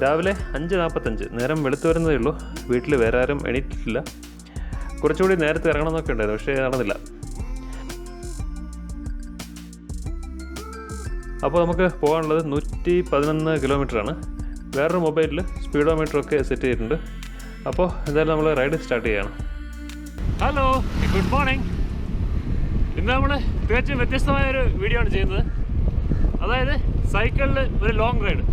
രാവിലെ 5:45, നേരം വെളുത്തു വരുന്നതേ ഉള്ളൂ. വീട്ടിൽ വേറെ ആരും എണീറ്റിട്ടില്ല. കുറച്ചുകൂടി നേരത്തെ ഇറങ്ങണമെന്നൊക്കെ ഉണ്ടായിരുന്നു, പക്ഷേ നടന്നില്ല. അപ്പോൾ നമുക്ക് പോകാനുള്ളത് 111 കിലോമീറ്ററാണ്. വേറൊരു മൊബൈലിൽ സ്പീഡോമീറ്ററൊക്കെ സെറ്റ് ചെയ്തിട്ടുണ്ട്. അപ്പോൾ എന്തായാലും നമ്മൾ റൈഡ് സ്റ്റാർട്ട് ചെയ്യണം. Hello, good morning. ഇന്ന് നമ്മൾ തികച്ചും വ്യത്യസ്തമായൊരു വീഡിയോ ആണ് ചെയ്യുന്നത്. അതായത് സൈക്കിളിൽ ഒരു ലോങ് റൈഡ്.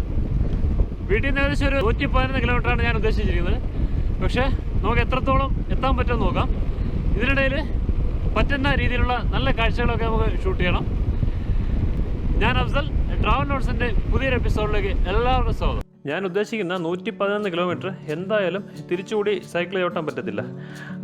വീട്ടിൽ നിന്ന് ഏകദേശം ഒരു 111 കിലോമീറ്ററാണ് ഞാൻ ഉദ്ദേശിച്ചിരിക്കുന്നത്. പക്ഷേ നമുക്ക് എത്രത്തോളം എത്താൻ പറ്റുമെന്ന് നോക്കാം. ഇതിനിടയിൽ പറ്റുന്ന രീതിയിലുള്ള നല്ല കാഴ്ചകളൊക്കെ നമുക്ക് ഷൂട്ട് ചെയ്യണം. ഞാൻ അഫ്സൽ, ട്രാവൽ നോട്ട്സിൻ്റെ പുതിയൊരു എപ്പിസോഡിലേക്ക് എല്ലാവർക്കും സ്വാഗതം. ഞാൻ ഉദ്ദേശിക്കുന്ന 111 കിലോമീറ്റർ എന്തായാലും തിരിച്ചുകൂടി സൈക്കിൾ ചവിട്ടാൻ പറ്റത്തില്ല.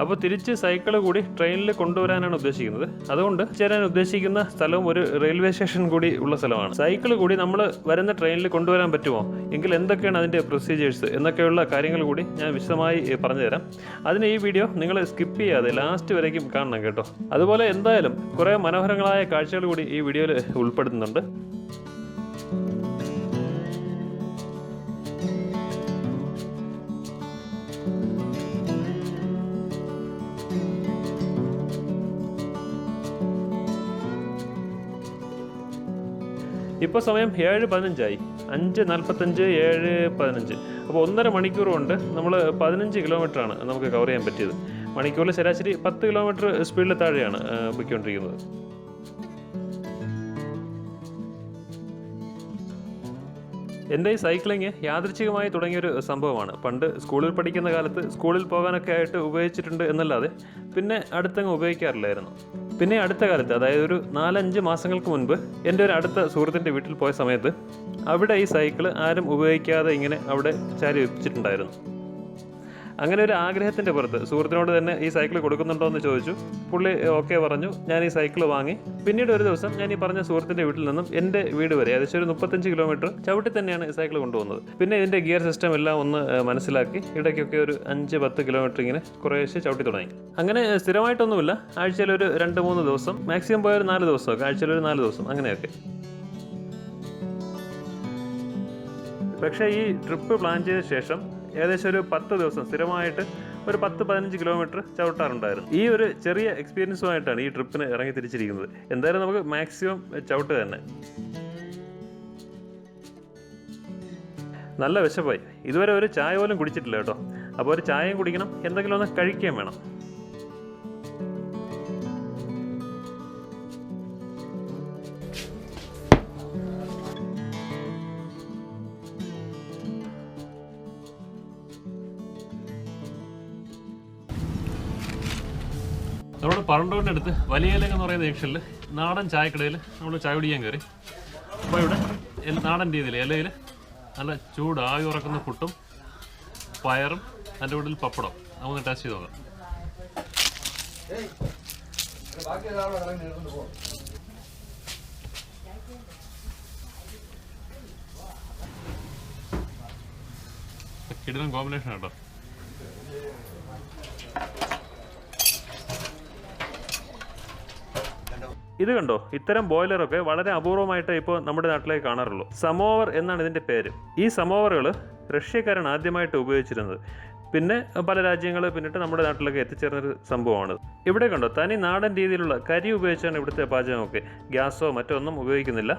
അപ്പോൾ തിരിച്ച് സൈക്കിൾ കൂടി ട്രെയിനിൽ കൊണ്ടുവരാനാണ് ഉദ്ദേശിക്കുന്നത്. അതുകൊണ്ട് ചേരാൻ ഉദ്ദേശിക്കുന്ന സ്ഥലവും ഒരു റെയിൽവേ സ്റ്റേഷൻ കൂടി ഉള്ള സ്ഥലമാണ്. സൈക്കിൾ കൂടി നമ്മൾ വരുന്ന ട്രെയിനിൽ കൊണ്ടുവരാൻ പറ്റുമോ, എങ്കിൽ എന്തൊക്കെയാണ് അതിൻ്റെ പ്രൊസീജിയേഴ്സ് എന്നൊക്കെയുള്ള കാര്യങ്ങൾ കൂടി ഞാൻ വിശദമായി പറഞ്ഞുതരാം. അതിന് ഈ വീഡിയോ നിങ്ങൾ സ്കിപ്പ് ചെയ്യാതെ ലാസ്റ്റ് വരേക്കും കാണണം കേട്ടോ. അതുപോലെ എന്തായാലും കുറേ മനോഹരങ്ങളായ കാഴ്ചകൾ കൂടി ഈ വീഡിയോയിൽ ഉൾപ്പെടുത്തുന്നുണ്ട്. ഇപ്പോൾ സമയം 7:15 5:45, 7:15. അപ്പോൾ 1.5 മണിക്കൂർ കൊണ്ട് നമ്മൾ 15 കിലോമീറ്ററാണ് നമുക്ക് കവർ ചെയ്യാൻ പറ്റിയത്. മണിക്കൂറിൽ ശരാശരി 10 കിലോമീറ്റർ സ്പീഡിൽ താഴെയാണ് പോയിക്കൊണ്ടിരിക്കുന്നത്. എൻ്റെ ഈ സൈക്ലിങ് യാദൃച്ഛികമായി തുടങ്ങിയൊരു സംഭവമാണ്. പണ്ട് സ്കൂളിൽ പഠിക്കുന്ന കാലത്ത് സ്കൂളിൽ പോകാനൊക്കെ ആയിട്ട് ഉപയോഗിച്ചിട്ടുണ്ട് എന്നല്ലാതെ പിന്നെ അടുത്തങ്ങ് ഉപയോഗിക്കാറില്ലായിരുന്നു. പിന്നെ അടുത്ത കാലത്ത്, അതായത് ഒരു 4-5 മാസങ്ങൾക്ക് മുൻപ് എൻ്റെ ഒരു അടുത്ത സുഹൃത്തിൻ്റെ വീട്ടിൽ പോയ സമയത്ത് അവിടെ ഈ സൈക്കിൾ ആരും ഉപയോഗിക്കാതെ ഇങ്ങനെ അവിടെ ചാരി വെച്ചിട്ടുണ്ടായിരുന്നു. അങ്ങനെ ഒരു ആഗ്രഹത്തിൻ്റെ പുറത്ത് സുഹൃത്തിനോട് തന്നെ ഈ സൈക്കിൾ കൊടുക്കുന്നുണ്ടോ എന്ന് ചോദിച്ചു. പുള്ളി ഓക്കെ പറഞ്ഞു. ഞാൻ ഈ സൈക്കിൾ വാങ്ങി. പിന്നീട് ഒരു ദിവസം ഞാൻ ഈ പറഞ്ഞ സുഹൃത്തിൻ്റെ വീട്ടിൽ നിന്നും എൻ്റെ വീട് വരെ ഏകദേശം ഒരു 35 കിലോമീറ്റർ ചവിട്ടി തന്നെയാണ് ഈ സൈക്കിൾ കൊണ്ടുപോകുന്നത്. പിന്നെ ഇതിൻ്റെ ഗിയർ സിസ്റ്റം എല്ലാം ഒന്ന് മനസ്സിലാക്കി ഇടയ്ക്കൊക്കെ ഒരു 5-10 കിലോമീറ്റർ ഇങ്ങനെ കുറേശ്ശെ ചവിട്ടി തുടങ്ങി. അങ്ങനെ സ്ഥിരമായിട്ടൊന്നുമില്ല. ആഴ്ചയിൽ ഒരു 2-3 ദിവസം, മാക്സിമം പോയ ഒരു 4 ദിവസമൊക്കെ, ആഴ്ചയിൽ ഒരു 4 ദിവസം അങ്ങനെയൊക്കെ. പക്ഷേ ഈ ട്രിപ്പ് പ്ലാൻ ചെയ്ത ശേഷം ഏകദേശം ഒരു 10 ദിവസം സ്ഥിരമായിട്ട് ഒരു 10-15 കിലോമീറ്റർ ചവിട്ടാറുണ്ടായിരുന്നു. ഈ ഒരു ചെറിയ എക്സ്പീരിയൻസുമായിട്ടാണ് ഈ ട്രിപ്പിന് ഇറങ്ങി തിരിച്ചിരിക്കുന്നത്. എന്തായാലും നമുക്ക് മാക്സിമം ചവിട്ട് തന്നെ. നല്ല വിശപ്പായി. ഇതുവരെ ഒരു ചായ പോലും കുടിച്ചിട്ടില്ല കേട്ടോ. അപ്പോൾ ഒരു ചായയും കുടിക്കണം, എന്തെങ്കിലും ഒന്ന് കഴിക്കുകയും വേണം. നമ്മുടെ പറണ്ടോൻ്റെ അടുത്ത് വലിയലങ്ങ് എന്ന് പറയുന്ന ജംഗ്ഷനിൽ നാടൻ ചായക്കടയിൽ നമ്മൾ ചായ കുടിക്കാൻ കയറി. അപ്പോൾ ഇവിടെ നാടൻ രീതിയിൽ ഇലയിൽ നല്ല ചൂട് ആവി ഉറക്കുന്ന പുട്ടും പയറും അതിൻ്റെ കൂടെ പപ്പടം നമുക്ക് ടേസ്റ്റ് ചെയ്ത് നോക്കാം. കിടിലൻ കോമ്പിനേഷൻ കേട്ടോ. ഇത് കണ്ടോ, ഇത്തരം ബോയിലറൊക്കെ വളരെ അപൂർവമായിട്ട് ഇപ്പോൾ നമ്മുടെ നാട്ടിലേക്ക് കാണാറുള്ളൂ. സമോവർ എന്നാണ് ഇതിൻ്റെ പേര്. ഈ സമോവറുകൾ റഷ്യക്കാരാണ് ആദ്യമായിട്ട് ഉപയോഗിച്ചിരുന്നത്. പിന്നെ പല രാജ്യങ്ങൾ പിന്നിട്ട് നമ്മുടെ നാട്ടിലൊക്കെ എത്തിച്ചേർന്നൊരു സംഭവമാണ്. ഇവിടെ കണ്ടോ, തനി നാടൻ രീതിയിലുള്ള കരി ഉപയോഗിച്ചാണ് ഇവിടുത്തെ പാചകമൊക്കെ. ഗ്യാസോ മറ്റോ ഒന്നും ഉപയോഗിക്കുന്നില്ല.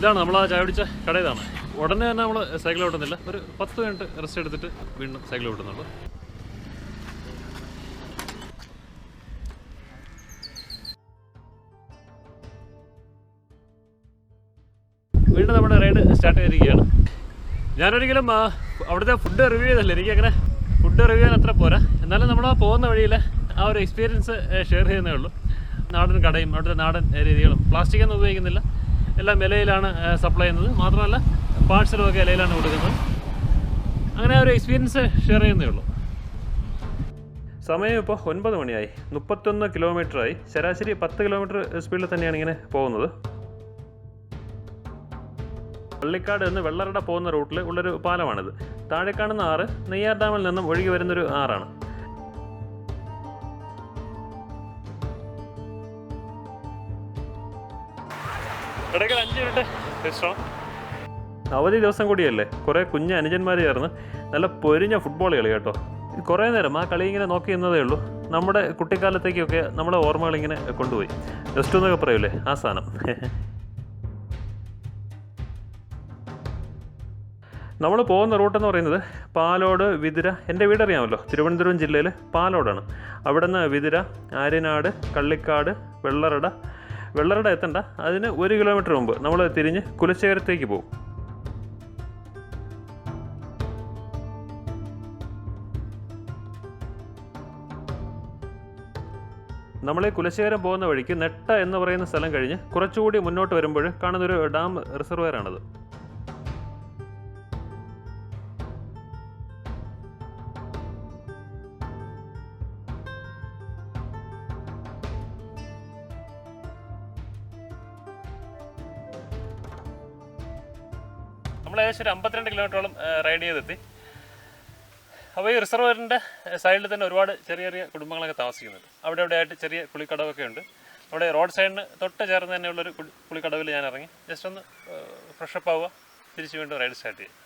ഇതാണ് നമ്മൾ ആ ചായ പിടിച്ച കട. ഇതാണ്. ഉടനെ തന്നെ നമ്മൾ സൈക്കിൾ ഓട്ടുന്നില്ല, ഒരു 10 മിനിറ്റ് റെസ്റ്റ് എടുത്തിട്ട് വീണ്ടും സൈക്കിൾ ഓട്ടുന്നുള്ളൂ. വീണ്ടും നമ്മുടെ റൈഡ് സ്റ്റാർട്ട് ചെയ്തിരിക്കുകയാണ്. ഞാനൊരിക്കലും അവിടുത്തെ ഫുഡ് റിവ്യൂ ചെയ്തല്ല. എനിക്കങ്ങനെ ഫുഡ് റിവ്യൂ ചെയ്യാൻ അത്ര പോരാ. എന്നാലും നമ്മൾ ആ പോകുന്ന വഴിയിൽ ആ ഒരു എക്സ്പീരിയൻസ് ഷെയർ ചെയ്യുന്നേ ഉള്ളൂ. നാടൻ കടയും അവിടുത്തെ നാടൻ രീതികളും. പ്ലാസ്റ്റിക് ഒന്നും ഉപയോഗിക്കുന്നില്ല, എല്ലാം ഇലയിലാണ് സപ്ലൈ ചെയ്യുന്നത്. മാത്രമല്ല പാഴ്സലും ഒക്കെ ഇലയിലാണ് കൊടുക്കുന്നത്. അങ്ങനെ ഒരു എക്സ്പീരിയൻസ് ഷെയർ ചെയ്യുന്നേ ഉള്ളൂ. സമയം ഇപ്പോൾ 9 മണിയായി. 31 കിലോമീറ്ററായി. ശരാശരി 10 കിലോമീറ്റർ സ്പീഡിൽ തന്നെയാണ് ഇങ്ങനെ പോകുന്നത്. പള്ളിക്കാട് എന്ന് വെള്ളറട പോകുന്ന റൂട്ടിൽ ഉള്ളൊരു പാലമാണിത്. താഴെ കാണുന്ന ആറ് നെയ്യാർ ഡാമിൽ നിന്നും ഒഴുകി വരുന്നൊരു ആറാണ്. ഇടയ്ക്ക് 5 മിനിറ്റ് വിശ്രമം. അവധി ദിവസം കൂടിയല്ലേ, കുറേ കുഞ്ഞ് അനുജന്മാർ ചേർന്ന് നല്ല പൊരിഞ്ഞ ഫുട്ബോൾ കളി കേട്ടോ. കുറേ നേരം ആ കളി ഇങ്ങനെ നോക്കി നിന്നതേ ഉള്ളൂ. നമ്മുടെ കുട്ടിക്കാലത്തേക്കൊക്കെ നമ്മളെ ഓർമ്മകളിങ്ങനെ കൊണ്ടുപോയി. ജസ്റ്റ് എന്നൊക്കെ പറയൂലേ, ആ സാധനം. നമ്മൾ പോകുന്ന റൂട്ടെന്ന് പറയുന്നത് പാലോട്, വിതുര. എൻ്റെ വീടറിയാമല്ലോ, തിരുവനന്തപുരം ജില്ലയിൽ പാലോടാണ്. അവിടെ നിന്ന് വിതുര, ആര്യനാട്, കള്ളിക്കാട്, വെള്ളറട എത്തണ്ട, അതിന് 1 കിലോമീറ്റർ മുമ്പ് നമ്മൾ തിരിഞ്ഞ് കുലശേഖരത്തേക്ക് പോകും. നമ്മൾ ഈ കുലശേഖരം പോകുന്ന വഴിക്ക് നെട്ട എന്ന് പറയുന്ന സ്ഥലം കഴിഞ്ഞ് കുറച്ചുകൂടി മുന്നോട്ട് വരുമ്പോൾ കാണുന്നൊരു ഡാം റിസർവയറാണത്. നമ്മൾ ഏകദേശം ഒരു 52 കിലോമീറ്ററോളം റൈഡ് ചെയ്തെത്തി. അപ്പോൾ ഈ റിസർവറിൻ്റെ സൈഡിൽ തന്നെ ഒരുപാട് ചെറിയ ചെറിയ കുടുംബങ്ങളൊക്കെ താമസിക്കുന്നുണ്ട്. അവിടെ ആയിട്ട് ചെറിയ കുളിക്കടവൊക്കെ ഉണ്ട്. അവിടെ റോഡ് സൈഡിന് തൊട്ട് ചേർന്ന് തന്നെയുള്ളൊരു കുളിക്കടവിൽ ഞാൻ ഇറങ്ങി ജസ്റ്റ് ഒന്ന് ഫ്രഷപ്പ് ആവുക, തിരിച്ച് വീണ്ടും റൈഡ് സ്റ്റാർട്ട് ചെയ്യും.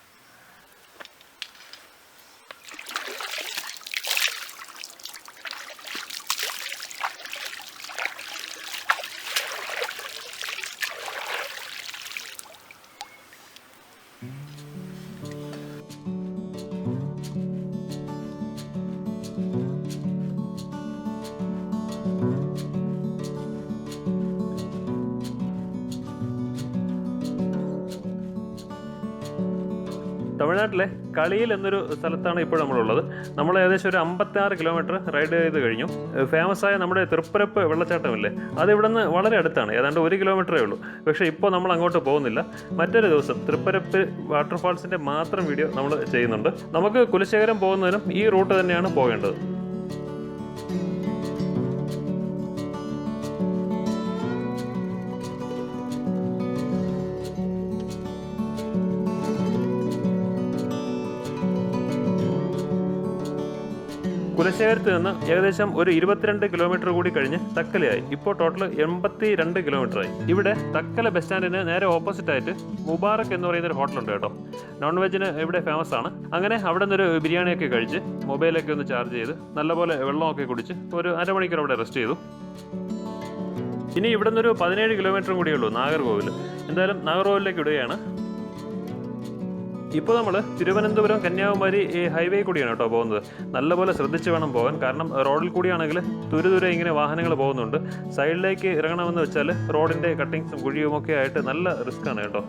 തമിഴ്നാട്ടിലെ കളിയിൽ എന്നൊരു സ്ഥലത്താണ് ഇപ്പോൾ നമ്മളുള്ളത്. നമ്മൾ ഏകദേശം ഒരു 56 കിലോമീറ്റർ റൈഡ് ചെയ്ത് കഴിഞ്ഞു. ഫേമസായ നമ്മുടെ തൃപ്പരപ്പ് വെള്ളച്ചാട്ടമില്ലേ, അത് ഇവിടെ നിന്ന് വളരെ അടുത്താണ്, ഏതാണ്ട് 1 കിലോമീറ്ററേ ഉള്ളൂ. പക്ഷേ ഇപ്പോൾ നമ്മൾ അങ്ങോട്ട് പോകുന്നില്ല. മറ്റൊരു ദിവസം തൃപ്പരപ്പ് വാട്ടർഫാൾസിൻ്റെ മാത്രം വീഡിയോ നമ്മൾ ചെയ്യുന്നുണ്ട്. നമുക്ക് കുലശേഖരം പോകുന്നതിനും ഈ റൂട്ട് തന്നെയാണ് പോകേണ്ടത്. കുലശേഖരത്ത് നിന്ന് ഏകദേശം ഒരു 22 കിലോമീറ്റർ കൂടി കഴിഞ്ഞ് തക്കലയായി. ഇപ്പോൾ ടോട്ടൽ 82 കിലോമീറ്ററായി. ഇവിടെ തക്കല ബസ് സ്റ്റാൻഡിന് നേരെ ഓപ്പോസിറ്റ് ആയിട്ട് മുബാറക്ക് എന്ന് പറയുന്നൊരു ഹോട്ടലുണ്ട് കേട്ടോ. നോൺ വെജിന് ഇവിടെ ഫേമസ് ആണ്. അങ്ങനെ അവിടെ നിന്നൊരു ബിരിയാണിയൊക്കെ കഴിച്ച് മൊബൈലൊക്കെ ഒന്ന് ചാർജ് ചെയ്ത് നല്ലപോലെ വെള്ളമൊക്കെ കുടിച്ച് ഒരു അരമണിക്കൂർ അവിടെ റെസ്റ്റ് ചെയ്തു. ഇനി ഇവിടെ നിന്നൊരു 17 കിലോമീറ്ററും കൂടിയേ ഉള്ളൂ നാഗർകോവിൽ. എന്തായാലും നാഗർകോവിലേക്ക് ഇടുകയാണ്. ഇപ്പോൾ നമ്മൾ തിരുവനന്തപുരം കന്യാകുമാരി ഈ ഹൈവേ കൂടിയാണ് കേട്ടോ പോകുന്നത്. നല്ലപോലെ ശ്രദ്ധിച്ച് വേണം പോകാൻ. കാരണം റോഡിൽ കൂടിയാണെങ്കിൽ തുരുതുരെ ഇങ്ങനെ വാഹനങ്ങൾ പോകുന്നുണ്ട്. സൈഡിലേക്ക് ഇറങ്ങണമെന്ന് വെച്ചാൽ റോഡിൻ്റെ കട്ടിങ്സും കുഴിയും ഒക്കെ ആയിട്ട് നല്ല റിസ്ക്കാണ് കേട്ടോ.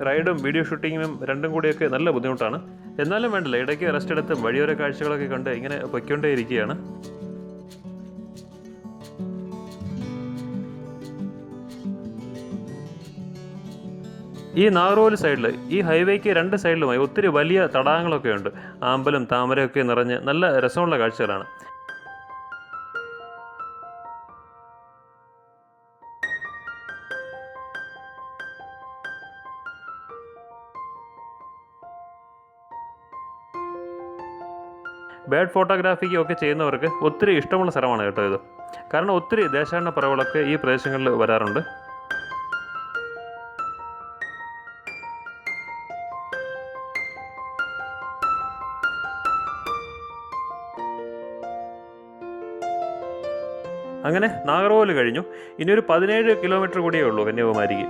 റൈഡും വീഡിയോ ഷൂട്ടിങ്ങും രണ്ടും കൂടിയൊക്കെ നല്ല ബുദ്ധിമുട്ടാണ്. എന്നാലും വേണ്ടല്ലോ, ഇടയ്ക്ക് റെസ്റ്റ് എടുത്തും വഴിയോര കാഴ്ചകളൊക്കെ കണ്ട് ഇങ്ങനെ പൊയ്ക്കൊണ്ടേയിരിക്കുകയാണ്. ഈ നാഗർകോവിൽ സൈഡിൽ ഈ ഹൈവേക്ക് 2 സൈഡിലുമായി ഒത്തിരി വലിയ തടാകങ്ങളൊക്കെ ഉണ്ട്. ആമ്പലും താമരയൊക്കെ നിറഞ്ഞ് നല്ല രസമുള്ള കാഴ്ചകളാണ്. ബേർഡ് ഫോട്ടോഗ്രാഫിക്ക് ഒക്കെ ചെയ്യുന്നവർക്ക് ഒത്തിരി ഇഷ്ടമുള്ള സ്ഥലമാണ് കേട്ടോ ഇത്. കാരണം ഒത്തിരി ദേശാടന പറവുകളൊക്കെ ഈ പ്രദേശങ്ങളിൽ വരാറുണ്ട്. അങ്ങനെ നാഗർകോവിൽ കഴിഞ്ഞു. ഇനിയൊരു 17 കിലോമീറ്റർ കൂടിയേ ഉള്ളൂ കന്യാകുമാരിക്ക്.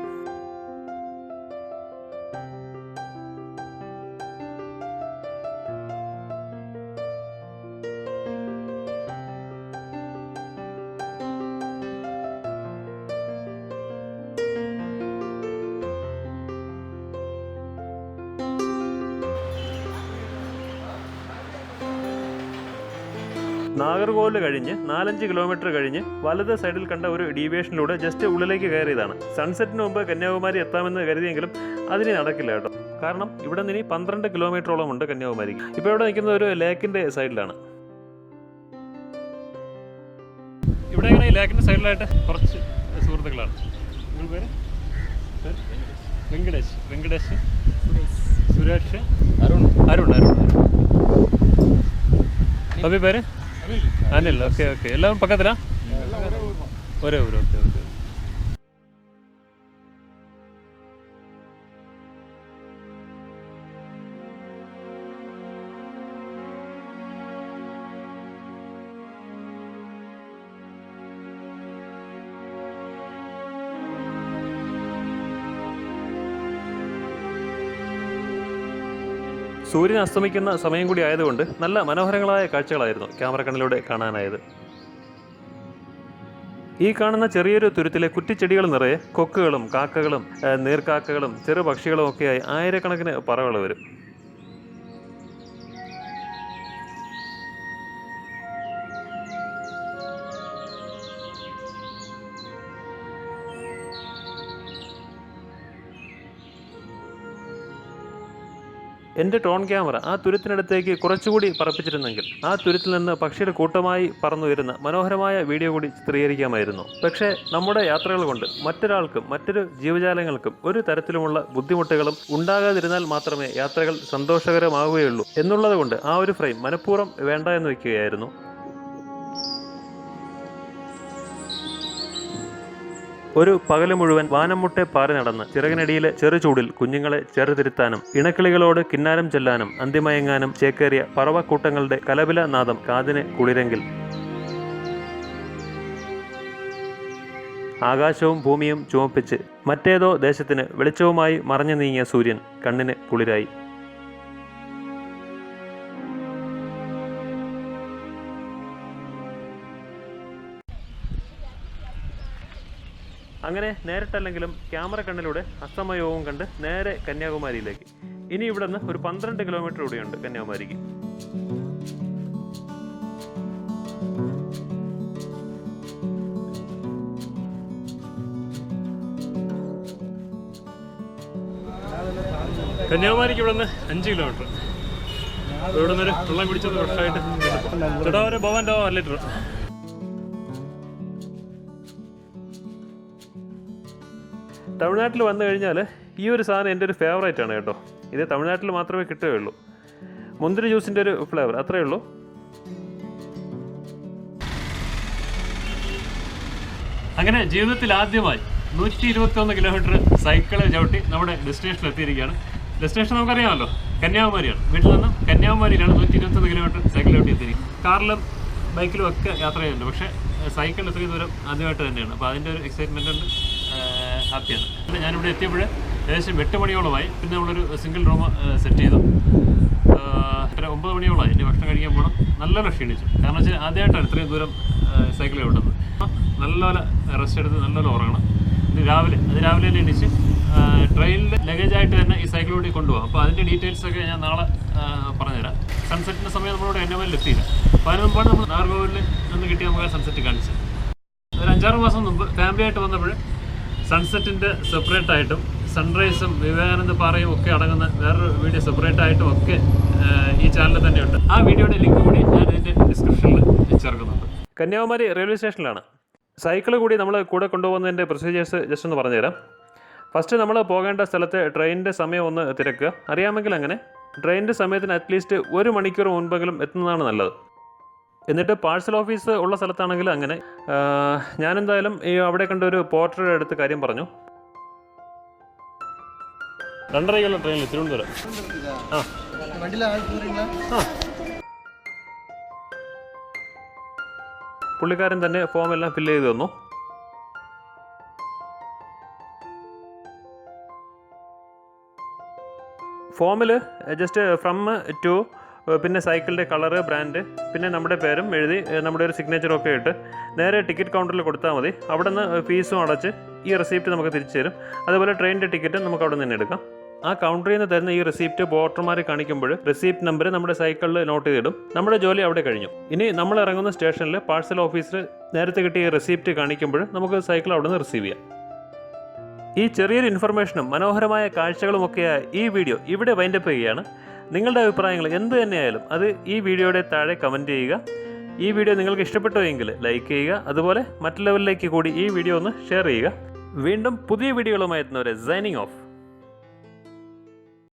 നാഗർകോവിൽ കഴിഞ്ഞ് 4-5 കിലോമീറ്റർ കഴിഞ്ഞ് വലത് സൈഡിൽ കണ്ട ഒരു ഡീവിയേഷനിലൂടെ ജസ്റ്റ് ഉള്ളിലേക്ക് കയറിയതാണ്. സൺസെറ്റിന് മുമ്പ് കന്യാകുമാരി എത്താമെന്ന് കരുതിയെങ്കിലും അതിന് നടക്കില്ല കേട്ടോ. കാരണം ഇവിടെ നിന്ന് ഇനി 12 കിലോമീറ്ററോളം ഉണ്ട് കന്യാകുമാരിക്ക്. ഇപ്പോൾ ഇവിടെ നിൽക്കുന്ന ഒരു ലേക്കിൻ്റെ സൈഡിലാണ്. ഇവിടെ ഇങ്ങനെ ഈ ലേക്കിൻ്റെ സൈഡിലായിട്ട് കുറച്ച് സുഹൃത്തുക്കളാണ്. നിങ്ങൾ പേര്? വെങ്കടേഷ്, സുരേഷ്, അരുൺ. അഭി പേര്? അനിൽ. ഓക്കെ. എല്ലാവരും പക്കത്തിലാ? ഒരേ ഊര്. ഓക്കെ. സൂര്യൻ അസ്തമിക്കുന്ന സമയം കൂടി ആയതുകൊണ്ട് നല്ല മനോഹരങ്ങളായ കാഴ്ചകളായിരുന്നു ക്യാമറ കണ്ണിലൂടെ കാണാനായത്. ഈ കാണുന്ന ചെറിയൊരു തുരുത്തിലെ കുറ്റിച്ചെടികൾ നിറയെ കൊക്കുകളും കാക്കകളും നീർക്കാക്കകളും ചെറു പക്ഷികളും ഒക്കെയായി ആയിരക്കണക്കിന് പറവകൾ വരും. എൻ്റെ ഡ്രോൺ ക്യാമറ ആ തുരുത്തിനടുത്തേക്ക് കുറച്ചുകൂടി പറപ്പിച്ചിരുന്നെങ്കിൽ ആ തുരുത്തിൽ നിന്ന് പക്ഷിയുടെ കൂട്ടമായി പറന്നുയരുന്ന മനോഹരമായ വീഡിയോ കൂടി ചിത്രീകരിക്കാമായിരുന്നു. പക്ഷേ നമ്മുടെ യാത്രകൾ കൊണ്ട് മറ്റൊരാൾക്കും മറ്റൊരു ജീവജാലങ്ങൾക്കും ഒരു തരത്തിലുമുള്ള ബുദ്ധിമുട്ടുകളും ഉണ്ടാകാതിരുന്നാൽ മാത്രമേ യാത്രകൾ സന്തോഷകരമാവുകയുള്ളൂ എന്നുള്ളത് കൊണ്ട് ആ ഒരു ഫ്രെയിം മനഃപൂർവ്വം വേണ്ട എന്ന് വയ്ക്കുകയായിരുന്നു. ഒരു പകല് മുഴുവൻ വാനം മുട്ടെ പാറി നടന്ന് ചിറകിനടിയിലെ ചെറുചൂടിൽ കുഞ്ഞുങ്ങളെ ചെറുതിരുത്താനും ഇണക്കിളികളോട് കിന്നാരം ചെല്ലാനും അന്തിമയങ്ങാനും ചേക്കേറിയ പറവക്കൂട്ടങ്ങളുടെ കലപില നാദം കാതിന് കുളിരെങ്കിൽ ആകാശവും ഭൂമിയും ചുവപ്പിച്ച് മറ്റേതോ ദേശത്തിന് വെളിച്ചവുമായി മറഞ്ഞു നീങ്ങിയ സൂര്യൻ കണ്ണിന് കുളിരായി. അങ്ങനെ നേരിട്ടല്ലെങ്കിലും ക്യാമറ കണ്ണിലൂടെ അസ്തമയവും കണ്ട് നേരെ കന്യാകുമാരിയിലേക്ക്. ഇനി ഇവിടെ നിന്ന് ഒരു 12 കിലോമീറ്റർ കൂടിയുണ്ട് കന്യാകുമാരിക്ക്. കന്യാകുമാരിക്ക് ഇവിടെ നിന്ന് 5 കിലോമീറ്റർ. ഇവിടെ നിന്നൊരു വെള്ളം കുടിച്ചത് ഫ്രഷായിട്ട് ചേട്ടാ ഒരു ഭവൻ 1 ലിറ്റർ. തമിഴ്നാട്ടിൽ വന്നു കഴിഞ്ഞാൽ ഈ ഒരു സാധനം എൻ്റെ ഒരു ഫേവറേറ്റ് ആണ് കേട്ടോ. ഇത് തമിഴ്നാട്ടിൽ മാത്രമേ കിട്ടുകയുള്ളൂ. മുന്തിരി ജ്യൂസിൻ്റെ ഒരു ഫ്ലേവർ, അത്രയേ ഉള്ളൂ. അങ്ങനെ ജീവിതത്തിൽ ആദ്യമായി 121 കിലോമീറ്റർ സൈക്കിള് ചവിട്ടി നമ്മുടെ ഡെസ്റ്റിനേഷനിൽ എത്തിയിരിക്കുകയാണ്. ഡെസ്റ്റിനേഷൻ നമുക്കറിയാമല്ലോ, കന്യാകുമാരിയാണ്. വീട്ടിൽ നിന്നും കന്യാകുമാരിയിലാണ് 121 കിലോമീറ്റർ സൈക്കിൾ ചവിട്ടി എത്തിയിരിക്കുന്നത്. കാറിലും ബൈക്കിലും ഒക്കെ യാത്ര ചെയ്യുന്നുണ്ട്, പക്ഷേ സൈക്കിളിൽ ഇത്രയും ദൂരം ആദ്യമായിട്ട് തന്നെയാണ്. അപ്പോൾ അതിൻ്റെ ഒരു എക്സൈറ്റ്മെൻ്റ് ഉണ്ട്, ഹാപ്പിയാണ്. ഞാനിവിടെ എത്തിയപ്പോൾ ഏകദേശം 8 മണിയോളമായി. പിന്നെ നമ്മളൊരു സിംഗിൾ റൂം സെറ്റ് ചെയ്തു. 9 മണിയോളമായി. ഇനി ഭക്ഷണം കഴിക്കാൻ പോകണം. നല്ലപോലെ ക്ഷീണിച്ചു. കാരണം വെച്ചാൽ ആദ്യമായിട്ടാണ് ഇത്രയും ദൂരം സൈക്കിൾ ചവിട്ടുന്നത്. നല്ലപോലെ റെസ്റ്റ് എടുത്ത് നല്ലപോലെ ഉറങ്ങണം. ഇനി രാവിലെ തന്നെ എണീച്ച് ട്രെയിനിൽ ലഗേജായിട്ട് തന്നെ ഈ സൈക്കിൾ കൂടി കൊണ്ടുപോകാം. അപ്പോൾ അതിൻ്റെ ഡീറ്റെയിൽസൊക്കെ ഞാൻ നാളെ പറഞ്ഞുതരാം. സൺസെറ്റിൻ്റെ സമയം നമ്മളോട് കന്യാകുമാരിയിൽ എത്തിയില്ല. അപ്പോൾ അതിന് മുമ്പാണ് നമ്മൾ നാഗർകോവിലിൽ നിന്ന് കിട്ടി നമുക്ക് സൺസെറ്റ് കാണിച്ചത്. ഒരു 5-6 മാസം മുമ്പ് ഫാമിലിയായിട്ട് വന്നപ്പോൾ സൺസെറ്റിൻ്റെ സെപ്പറേറ്റ് ആയിട്ടും സൺറൈസും വിവേകാനന്ദ പാറയും ഒക്കെ അടങ്ങുന്ന വേറൊരു വീഡിയോ സെപ്പറേറ്റ് ആയിട്ടും ഒക്കെ ഈ ചാനലിൽ തന്നെയുണ്ട്. ആ വീഡിയോയുടെ ലിങ്ക് കൂടി ഞാൻ ഇതിൻ്റെ ഡിസ്ക്രിപ്ഷനിൽ ചേർക്കുന്നുണ്ട്. കന്യാകുമാരി റെയിൽവേ സ്റ്റേഷനിലാണ്. സൈക്കിൾ കൂടി നമ്മൾ കൂടെ കൊണ്ടുപോകുന്നതിൻ്റെ പ്രൊസീജിയേഴ്സ് ജസ്റ്റ് ഒന്ന് പറഞ്ഞുതരാം. ഫസ്റ്റ് നമ്മൾ പോകേണ്ട സ്ഥലത്തെ ട്രെയിനിൻ്റെ സമയം ഒന്ന് തിരക്കുക. അറിയാമെങ്കിൽ അങ്ങനെ ട്രെയിനിൻ്റെ സമയത്തിന് അറ്റ്ലീസ്റ്റ് 1 മണിക്കൂർ മുൻപെങ്കിലും എത്തുന്നതാണ് നല്ലത്. എന്നിട്ട് പാഴ്സൽ ഓഫീസ് ഉള്ള സ്ഥലത്താണെങ്കിൽ അങ്ങനെ. ഞാനെന്തായാലും ഈ അവിടെ കണ്ട ഒരു പോർട്ടറുടെ അടുത്ത് കാര്യം പറഞ്ഞു. 2:30 ട്രെയിനിൽ തിരുവനന്തപുരം. പുള്ളിക്കാരൻ തന്നെ ഫോം എല്ലാം ഫില്ല് ചെയ്ത് തന്നു. ഫോമിൽ ജസ്റ്റ് ഫ്രം ടു, പിന്നെ സൈക്കിളിൻ്റെ കളറ്, ബ്രാൻഡ്, പിന്നെ നമ്മുടെ പേരും എഴുതി നമ്മുടെ ഒരു സിഗ്നേച്ചറും ഒക്കെ ഇട്ട് നേരെ ടിക്കറ്റ് കൗണ്ടറിൽ കൊടുത്താൽ മതി. അവിടെ നിന്ന് ഫീസും അടച്ച് ഈ റെസിപ്റ്റ് നമുക്ക് തിരിച്ചു തരും. അതുപോലെ ട്രെയിനിൻ്റെ ടിക്കറ്റ് നമുക്ക് അവിടെ നിന്ന് തന്നെ എടുക്കാം. ആ കൗണ്ടറിൽ നിന്ന് തരുന്ന ഈ റെസിപ്റ്റ് പോർട്ടർമാർ കാണിക്കുമ്പോൾ റെസിപ്റ്റ് നമ്പർ നമ്മുടെ സൈക്കിളിൽ നോട്ട് ചെയ്തിടും. നമ്മുടെ ജോലി അവിടെ കഴിഞ്ഞു. ഇനി നമ്മൾ ഇറങ്ങുന്ന സ്റ്റേഷനിൽ പാഴ്സൽ ഓഫീസിൽ നേരത്തെ കിട്ടിയ റെസിപ്റ്റ് കാണിക്കുമ്പോൾ നമുക്ക് സൈക്കിൾ അവിടെ നിന്ന് റിസീവ് ചെയ്യാം. ഈ ചെറിയൊരു ഇൻഫർമേഷനും മനോഹരമായ കാഴ്ചകളുമൊക്കെയായ ഈ വീഡിയോ ഇവിടെ വൈൻഡപ്പ് ചെയ്യുകയാണ്. നിങ്ങളുടെ അഭിപ്രായങ്ങൾ എന്ത് തന്നെയായാലും അത് ഈ വീഡിയോയുടെ താഴെ കമൻറ്റ് ചെയ്യുക. ഈ വീഡിയോ നിങ്ങൾക്ക് ഇഷ്ടപ്പെട്ടുവെങ്കിൽ ലൈക്ക് ചെയ്യുക. അതുപോലെ മറ്റുള്ളവരിലേക്ക് കൂടി ഈ വീഡിയോ ഒന്ന് ഷെയർ ചെയ്യുക. വീണ്ടും പുതിയ വീഡിയോകളുമായി എത്തുന്നവരെ സൈനിങ് ഓഫ്.